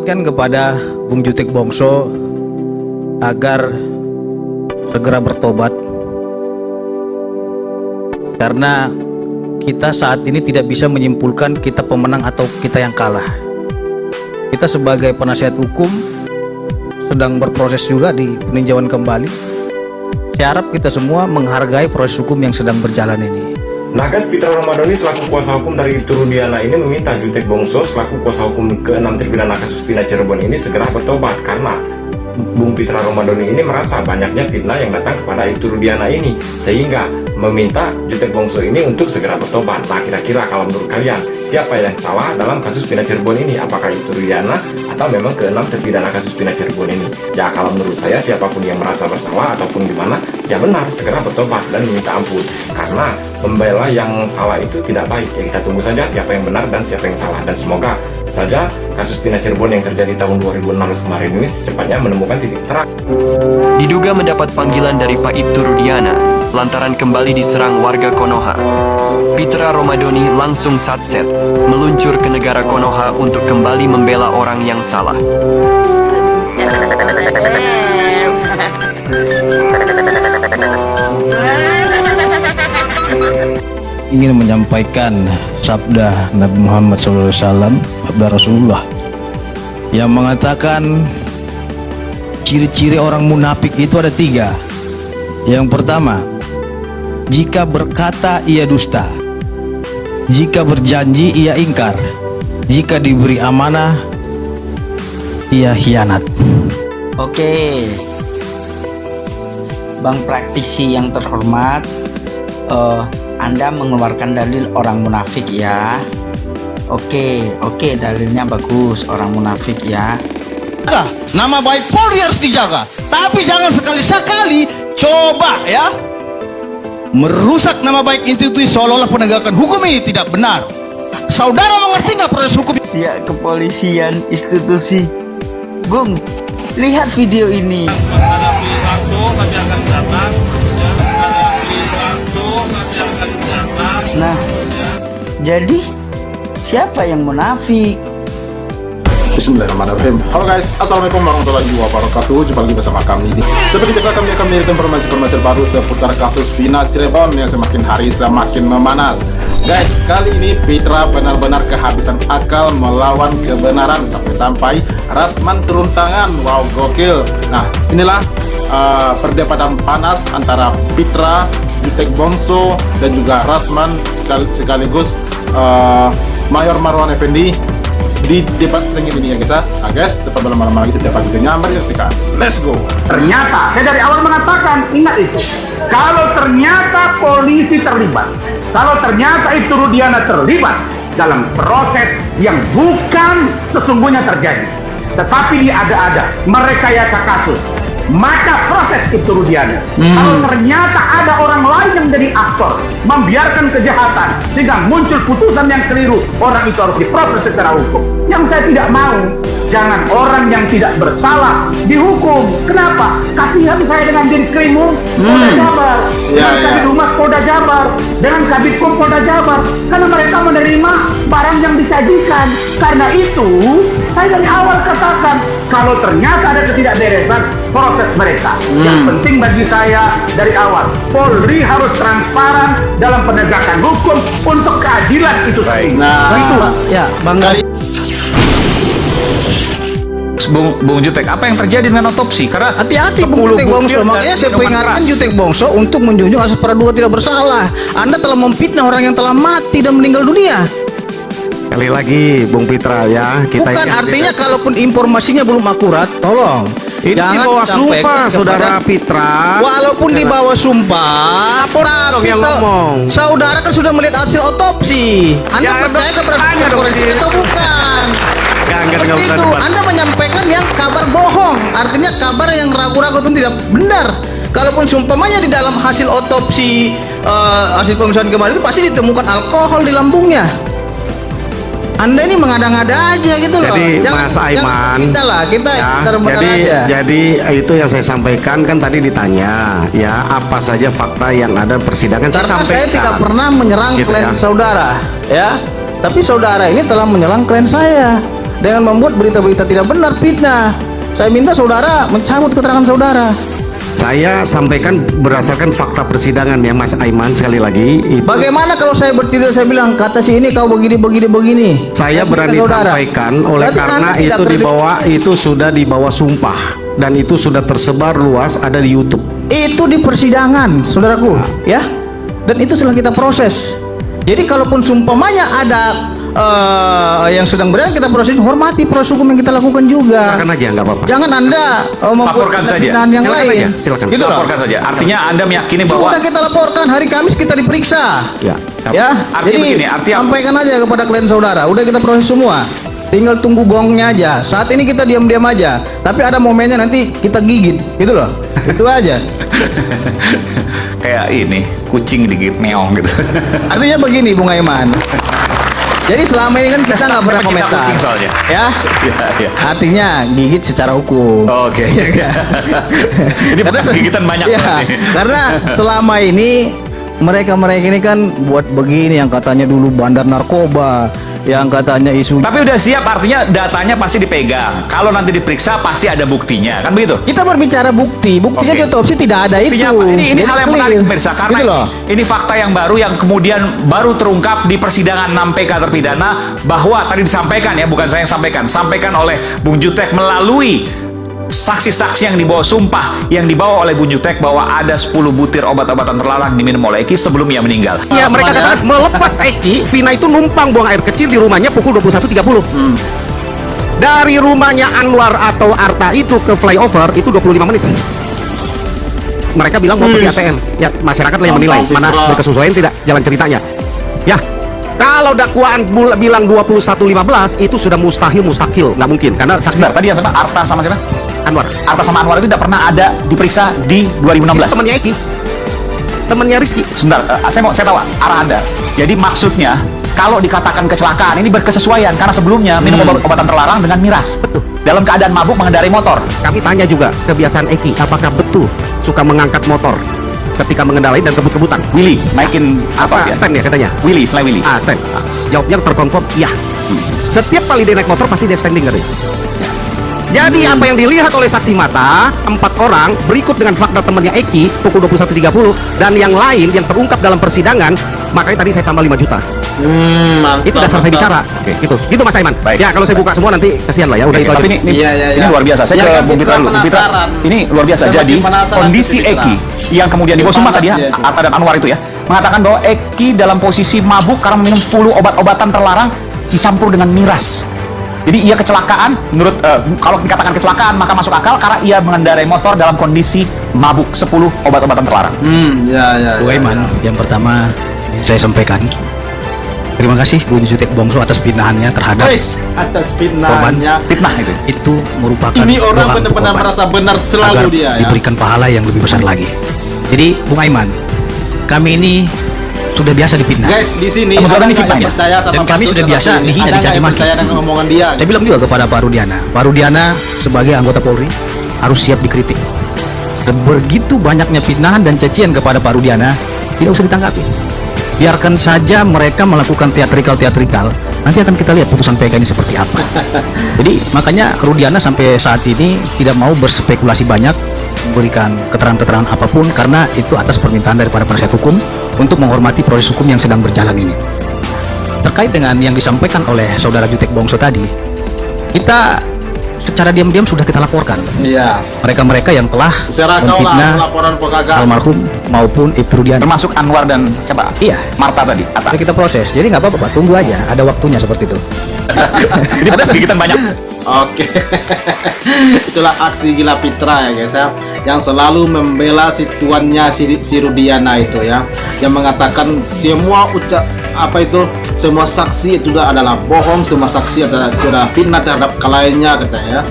mengingatkan kepada Bung Jutek Bongso agar segera bertobat, karena kita saat ini tidak bisa menyimpulkan kita pemenang atau kita yang kalah. Kita sebagai penasihat hukum sedang berproses juga di peninjauan kembali. Saya harap kita semua menghargai proses hukum yang sedang berjalan ini. Nagas Pitra Romadhoni selaku kuasa hukum dari Turudiana ini meminta Jutek Bongso selaku kuasa hukum ke-6 terpidana kasus Pina Cirebon ini segera bertobat, karena Bung Pitra Romadhoni ini merasa banyaknya fitnah yang datang kepada Turudiana ini, sehingga meminta Jutek Bongso ini untuk segera bertobat. Nah, kira-kira kalau menurut kalian siapa yang salah dalam kasus Pina Cirebon ini? Apakah Turudiana atau memang ke-6 terpidana kasus Pina Cirebon ini? Ya, kalau menurut saya siapapun yang merasa bersalah ataupun gimana, ya benar segera bertobat dan meminta ampun, karena membela yang salah itu tidak baik. Ya, kita tunggu saja siapa yang benar dan siapa yang salah, dan semoga saja kasus Pina Cirebon yang terjadi tahun 2016 kemarin ini secepatnya menemukan titik terang. Diduga mendapat panggilan dari Pak Ibtu Rudiana lantaran kembali diserang warga Konoha. Pitra Romadhoni langsung satset meluncur ke negara Konoha untuk kembali membela orang yang salah. Ingin menyampaikan sabda Nabi Muhammad SAW, sabda Rasulullah yang mengatakan ciri-ciri orang munafik itu ada 3. Yang pertama, jika berkata ia dusta, jika berjanji ia ingkar, jika diberi amanah ia khianat. Oke, Bang praktisi yang terhormat, Anda mengeluarkan dalil orang munafik ya. Oke, dalilnya bagus, orang munafik ya. Nama baik Polri harus dijaga, tapi jangan sekali-sekali coba ya merusak nama baik institusi seolah-olah penegakan hukum ini tidak benar. Saudara mengerti nggak proses hukum? Ya, kepolisian institusi. Bung, lihat video ini. Nah, jadi siapa yang munafik? Bismillahirrahmanirrahim. Halo guys, assalamualaikum warahmatullahi wabarakatuh. Jumpa lagi bersama kami. Seperti biasa kami akan menyajikan informasi-informasi terbaru seputar kasus Pina Cirebon yang semakin hari semakin memanas. Guys, kali ini Pitra benar-benar kehabisan akal melawan kebenaran sampai-sampai Rasman turun tangan. Wow, gokil. Nah, inilah perdebatan panas antara Pitra, Jutek Bongso dan juga Rasman sekaligus Mayor Marwan Effendi di debat sengit ini ya guys. Nah guys, tepat lama-lama lagi debat videonya, mari kita let's go. Ternyata saya dari awal mengatakan, ingat itu, kalau ternyata polisi terlibat, kalau ternyata itu Rudiana terlibat dalam proses yang bukan sesungguhnya terjadi, tetapi dia ada merekayasa kasus, maka proses itu Rudiana. Kalau ternyata ada orang lain yang jadi aktor membiarkan kejahatan sehingga muncul putusan yang keliru, orang itu harus diproses secara hukum. Yang saya tidak mau, jangan orang yang tidak bersalah dihukum. Kenapa? Kasihan saya dengan Dirkrimum Polda Jabar, dengan Kabid Humas Polda Jabar, dengan Kabid Kum Polda Jabar, karena mereka menerima barang yang disajikan. Karena itu saya dari awal katakan, kalau ternyata ada ketidakberesan, proses mereka. Yang penting bagi saya dari awal, Polri harus transparan dalam penegakan hukum untuk keadilan itu sendiri. Nah, itu Ya, Bang Bung Jutek, apa yang terjadi dengan otopsi? Karena hati-hati Bung Jutek Bongso, makanya saya peringatkan Jutek Bongso untuk menjunjung asas praduga tidak bersalah. Anda telah memfitnah orang yang telah mati dan meninggal dunia. sekali lagi Bung Pitra ya, kita Bukan artinya kalaupun informasinya belum akurat, tolong ini di bawah sumpah saudara Pitra. Walaupun di bawah sumpah, dong yang ngomong. Saudara kan sudah melihat hasil otopsi. Anda Ya, percaya kepada tanya dong, forensik Sid. atau bukan? Enggak Seperti usah itu. debat. Anda menyampaikan yang kabar bohong, artinya kabar yang ragu-ragu itu tidak benar. Kalaupun sumpamanya di dalam hasil otopsi, hasil pemeriksaan kemarin itu pasti ditemukan alkohol di lambungnya. Anda ini mengada-ngada aja gitu loh. Jadi Mas Aiman, kita ya, benar-benar aja. jadi itu yang saya sampaikan kan tadi ditanya ya apa saja fakta yang ada persidangan. Karena saya saya sampaikan. tidak pernah menyerang Gitu klien ya. saudara, ya. Tapi saudara ini telah menyerang klien saya. dengan membuat berita-berita tidak benar, fitnah. Saya minta saudara mencabut keterangan saudara. Saya sampaikan berdasarkan fakta persidangan ya Mas Aiman, sekali lagi itu Bagaimana kalau saya bercerita, saya bilang kata si ini kau begini. saya berani saudara. sampaikan oleh Berarti karena Anda tidak itu kritik. itu sudah dibawa sumpah dan itu sudah tersebar luas, ada di YouTube. Itu di persidangan, saudaraku, ya. Dan itu setelah kita proses. Jadi kalaupun sumpamanya ada yang sedang berjalan, kita proses, hormati proses hukum yang kita lakukan juga. Silakan aja, nggak apa-apa. Jangan Anda membuat Laporkan saja. pembinaan yang Silakan lain. aja, silakan. Gitu loh. Laporkan saja. Artinya Anda meyakini bahwa Sudah kita laporkan, hari Kamis kita diperiksa. Ya. Ya, Artinya jadi begini, artinya- sampaikan aja kepada klien saudara. Udah kita proses semua. Tinggal tunggu gongnya aja. Saat ini kita diam-diam aja. Tapi ada momennya nanti kita gigit, gitu loh. Itu aja. kayak ini kucing digigit meong gitu. Artinya begini, Bung Aiman. Jadi selama ini kan kita nggak pernah Pecinta komentar, kucing soalnya. ya. Iya, iya. Artinya gigit secara hukum. Oke. Ini bekas gigitan banyak ya, berarti. karena selama ini mereka ini kan buat begini, yang katanya dulu bandar narkoba, yang katanya isu. Tapi udah siap, artinya datanya pasti dipegang. Kalau nanti diperiksa pasti ada buktinya, kan begitu? Kita berbicara buktinya Oke. di otopsi tidak ada itu. Buktinya apa? Ini Jadi hal yang clear. menarik pemirsa, karena Gitu loh. ini fakta yang baru yang kemudian baru terungkap di persidangan 6 PK terpidana, bahwa tadi disampaikan ya, bukan saya yang sampaikan oleh Bung Jutek melalui saksi-saksi yang dibawa sumpah yang dibawa oleh Bung Jutek bahwa ada 10 butir obat-obatan terlarang diminum oleh Eki sebelum ia meninggal. Ya, mereka katakan melepas Eki, Vina itu numpang buang air kecil di rumahnya pukul 21.30. Dari rumahnya Anwar atau Arta itu ke flyover itu 25 menit. Mereka bilang mau pergi ATM. Ya, masyarakat lah yang menilai mana berkesesuaian tidak jalan ceritanya. Ya, kalau dakwaan bilang 21.15 itu sudah mustakil, nggak mungkin karena saksi Sebentar, tadi yang sama Arta sama siapa? Anwar, Arta sama Anwar itu tidak pernah ada diperiksa di 2016. temannya Eki, temannya Rizky. Sebentar, saya tahu arah Anda. Jadi maksudnya kalau dikatakan kecelakaan ini berkesesuaian karena sebelumnya minum obat-obatan terlarang dengan miras. Betul. Dalam keadaan mabuk mengendarai motor. Kami tanya juga kebiasaan Eki, apakah betul suka mengangkat motor ketika mengendarai dan kebut-kebutan? Willy naikin Apa ya? stand ya katanya? Willy, selain Willy. Stand. Jawabnya terkonfirm, iya. Setiap kali dia naik motor pasti dia standing katanya. Jadi apa yang dilihat oleh saksi mata 4 orang berikut dengan fakta temannya Eki pukul 21.30 dan yang lain yang terungkap dalam persidangan, makanya tadi saya tambah 5 juta. Mantap, Itu udah selesai mantap. bicara. Gitu Mas Aiman. Baik. Ya kalau saya buka semua nanti kasihan lah ya, udah Oke, itu aja. tapi ini Iya. luar biasa. Saya Ya, ke kan Bung Pitra Pitra dulu. Bung Pitra, penasaran. ini luar biasa. Saya Jadi makin penasaran kondisi ke Pitra. Eki yang kemudian dibawa sumpah tadi ya, Panas dia. Arta dan Anwar itu ya, mengatakan bahwa Eki dalam posisi mabuk karena minum 10 obat-obatan terlarang dicampur dengan miras. Jadi ia kecelakaan, menurut kalau dikatakan kecelakaan maka masuk akal karena ia mengendarai motor dalam kondisi mabuk 10 obat-obatan terlarang. Ya. Bu Aiman, yang pertama ingin saya sampaikan, terima kasih Bung Jutek Bongso atas pinahannya terhadap Guys, atas Korban. fitnahnya. Fitnah itu. itu merupakan Ini orang doa untuk benar-benar korban merasa benar agar selalu dia ya. diberikan pahala yang lebih besar lagi. Jadi Bung Aiman, kami ini sudah biasa difitnah. Guys, di sini Kebetulan ada ini nggak fitnah yang ya? percaya sama Dan kami Pak sudah Tutut biasa satu ini? dihina, Ada nggak dicaci yang maki. percaya dengan omongan dia? Saya bilang juga kepada Pak Rudiana, Pak Rudiana sebagai anggota Polri harus siap dikritik. Dan begitu banyaknya fitnahan dan cacian kepada Pak Rudiana, tidak usah ditanggapi. Biarkan saja mereka melakukan teatrikal. Nanti akan kita lihat putusan PK ini seperti apa. Jadi makanya Rudiana sampai saat ini tidak mau berspekulasi banyak, memberikan keterangan-keterangan apapun karena itu atas permintaan daripada penasihat hukum untuk menghormati proses hukum yang sedang berjalan ini. Terkait dengan yang disampaikan oleh saudara Jutek Bongso tadi, kita secara diam-diam sudah kita laporkan Iya. mereka-mereka yang telah Serah kau memfitnah lah laporan pokaga. almarhum maupun Ibtu Rudiana. Termasuk Anwar dan siapa? Iya, Marta tadi. Atta. sudah kita proses. Jadi nggak apa-apa, Pak. Tunggu aja, ada waktunya seperti itu. Jadi ada segigitan banyak. Oke. Itulah aksi gila Pitra ya guys ya, yang selalu membela si tuannya si Rudiana itu ya, yang mengatakan semua semua saksi itu adalah bohong, semua saksi adalah fitnah terhadap kliennya katanya ya.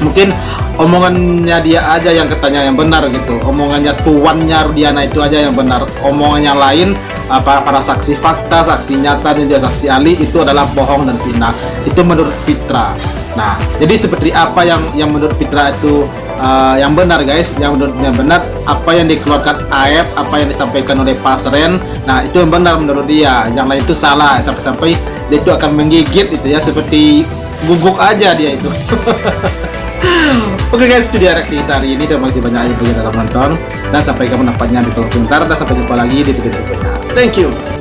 Mungkin omongannya dia aja yang katanya yang benar gitu, omongannya tuannya Rudiana itu aja yang benar, omongannya lain para saksi fakta, saksi nyata dan juga saksi ahli itu adalah bohong dan fitnah. Itu menurut Pitra. Nah, jadi seperti apa yang menurut Pitra itu yang benar guys, yang menurutnya benar, apa yang dikeluarkan AF, apa yang disampaikan oleh Pasren, nah itu yang benar menurut dia, yang lain itu salah, sampai-sampai dia itu akan menggigit itu ya, seperti Guguk aja dia itu. Oke guys, itu dia reaksi kita hari ini. Terima kasih banyak yang telah menonton, dan sampai kamu dapatnya di kolom komentar, dan sampai jumpa lagi di video berikutnya. Thank you.